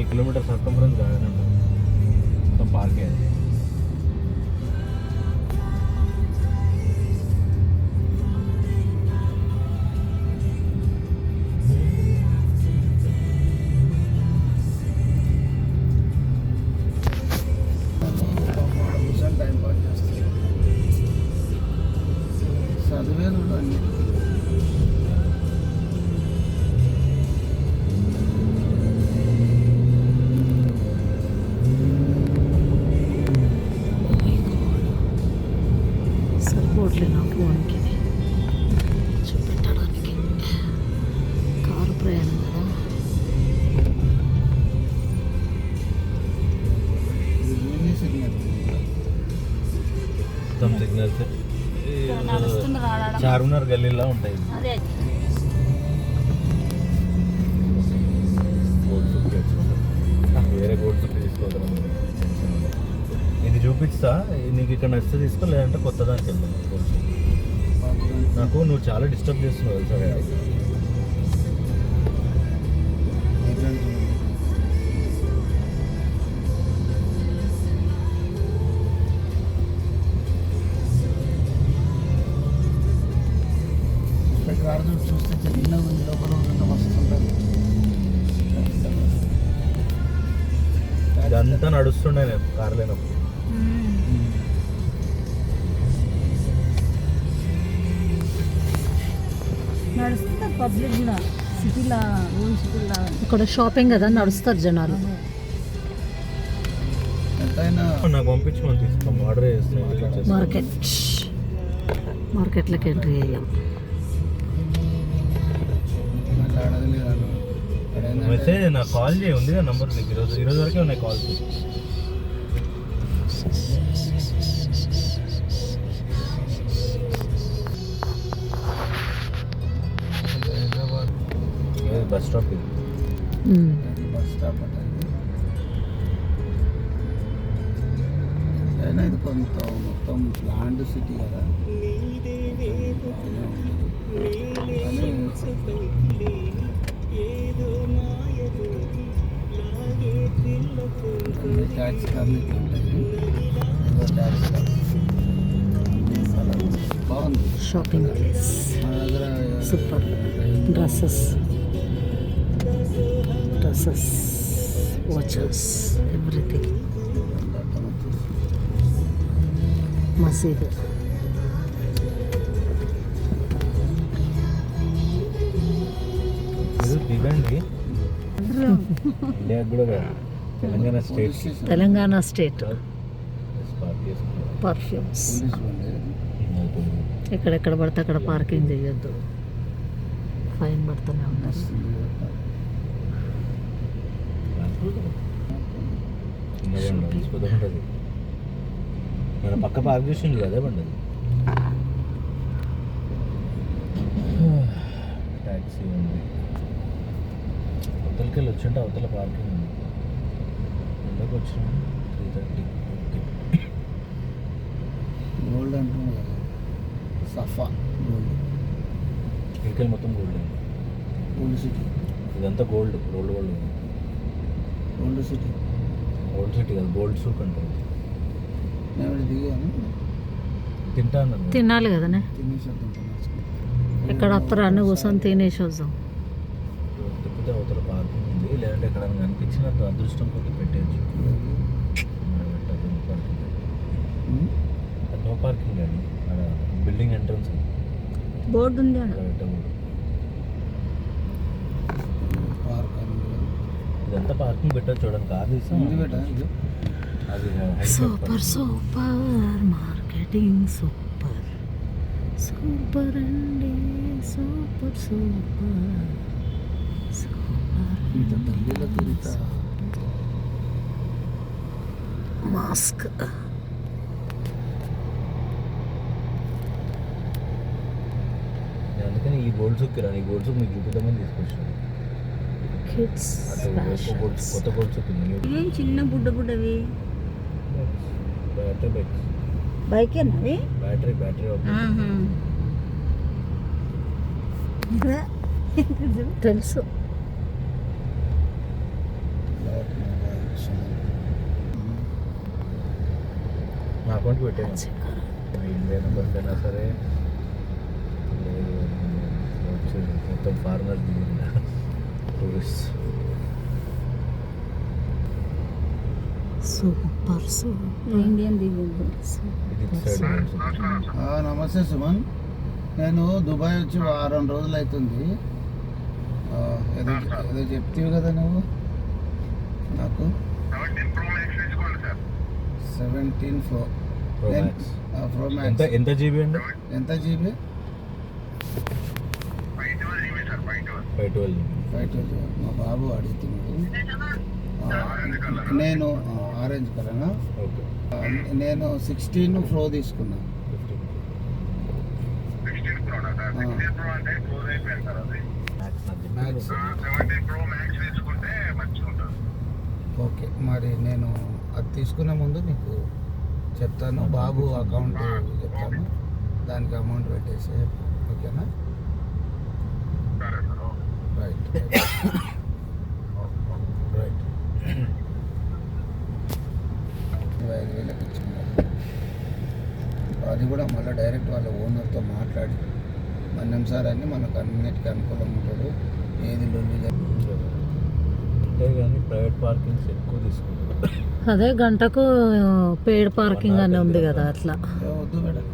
4 kilometre circumference garden ఉంటుంది, మొత్తం పార్కే అది. సరిపోవట్లేదు ఫోన్కి చూపెట్టడానికి. కారు ప్రయాణం కదా. మొత్తం సిగ్నల్స్ చార్మినార్ గల్లీలా ఉంటాయి. వేరే గోడ్స్ తీసుకోవడం. ఇది చూపిస్తా, నీకు ఇక్కడ నచ్చితే తీసుకో, లేదంటే కొత్త దానికి వెళ్దాం. నాకు నువ్వు చాలా డిస్టర్బ్ చేస్తున్నావు సరే. చూస్తే చిన్నగా ఉంది, లోపల వస్తుంటుంది. ఇదంతా నడుస్తుండే నేను కారు లేనప్పుడు. నడుస్తుంది పబ్లిక్ కూడా సిటీలా, ఓన్ సిటీలా. ఇక్కడ షాపింగ్ కదా, నడుస్తారు జనాలు. నాకు పంపించమని తీసుకో, ఆర్డర్ చేస్తాం. మార్కెట్లోకి ఎంట్రీ అయ్యాం. మెసేజ్ నాకు కాల్ చేయి, ఉంది కదా నంబర్ నీకు. ఈరోజు వరకే ఉన్నాయి కాల్స్. బస్ స్టాప్ ఇది. బస్ స్టాప్ అంటే అయినా ఇది కొంత మొత్తం ప్లాంట్ సిటీ కదా. ట్యాక్స్ కార్లు ఉంటాయి, ట్యాక్స్ కార్లు బాగుంది. షాపింగ్ ప్లేస్ మన దగ్గర సూపర్. Dresses, watches, everything. మసీద్. దిగండి. ఇండియా కూడా తెలంగాణ స్టేట్ పర్ఫ్యూమ్స్. ఎక్కడెక్కడ పడితే అక్కడ పార్కింగ్ చేయొద్దు, ఫైన్ పడుతూనే ఉంటారు. మన పక్క పార్క్ చేసింది కదా బండి. ట్యాక్సీ ఉంది, అవతలకి వెళ్ళి వచ్చింటే అవతల పార్కింగ్ ఉంది. ఎండకు వచ్చిన 3:30. గోల్డ్ అంటున్నాం కదా, సఫా గోల్డ్. ఇక్కడికి మొత్తం గోల్డ్. గోల్డ్ సిటీ ఇదంతా gold gold gold city. Gold city కదా, గోల్డ్ సూక్ అంటారు. నేను దిగాను, తింటాను. తినాలి కదనే. తినేసి ఎక్కడ వస్తారు అన్న కూర్చొని తినేసి వద్దాం. తిప్పితే అవతల పార్కింగ్ ఉంది, లేదంటే ఎక్కడ అనిపించినట్టు అదృష్టం కొద్ది పెట్టేయచ్చు. నో పార్కింగ్ అండి, బిల్డింగ్ ఎంట్రన్స్ బోర్డు ఉంది. ఇదంతా పార్కింగ్ పెట్టచ్చు చూడండి. కార్ తీసాం. సూపర్ మార్కెటింగ్, సూపర్ అండి, సూపర్ మాస్క్. అందుకని ఈ గోల్డ్ సూక్ రా, ఈ గోల్డ్ సూక్ మీకు చూపిద్దామని తీసుకొచ్చాను. కొత్త గోల్డ్ సూక్ ఏం చిన్న బుడ్డవి బ్యాటరీ బైకేనా అది? బ్యాటరీ తెలుసు. వస్తుంది. నా అకౌంట్కి పెట్టాను ఇండియా నెంబర్కి అయినా సరే లేదు వచ్చేది మొత్తం foreigner tourist. Super super Indian దిగింది. ఇది సైడ్ నమస్తే సుమన్, నేను దుబాయ్ వచ్చి వారం రోజులు అవుతుంది. ఏదో ఏదో చెప్తావు కదా నువ్వు నాకు. 17 Pro Pro Max. Pro Max ఎంత జీబీ అండి? ఎంత జీబీ? 512. 512. మా బాబు అడుగుతున్నాడు. నేను ఆరెంజ్ కలర్. ఓకే. నేను 16 Pro తీసుకున్నా. 15. మ్యాక్స్. ఓకే, మరి నేను అది తీసుకునే ముందు నీకు చెప్తాను. బాబు అకౌంట్ చెప్తాను, దానికి అమౌంట్ పెట్టేసి. ఓకేనా? Right right. 25,000 ఇచ్చుకున్నారు. అది కూడా మళ్ళీ డైరెక్ట్ వాళ్ళ ఓనర్తో మాట్లాడి మన్నం సార్ అని మనకు అన్నిటికీ అనుకూలంగా ఉంటాడు. ఏది లొల్లి అంతే కానీ ప్రైవేట్ పార్కింగ్స్ ఎక్కువ తీసుకుంటారు. అదే గంటకు పెయిడ్ పార్కింగ్ అని ఉంది కదా అట్లా. వద్దు మేడం.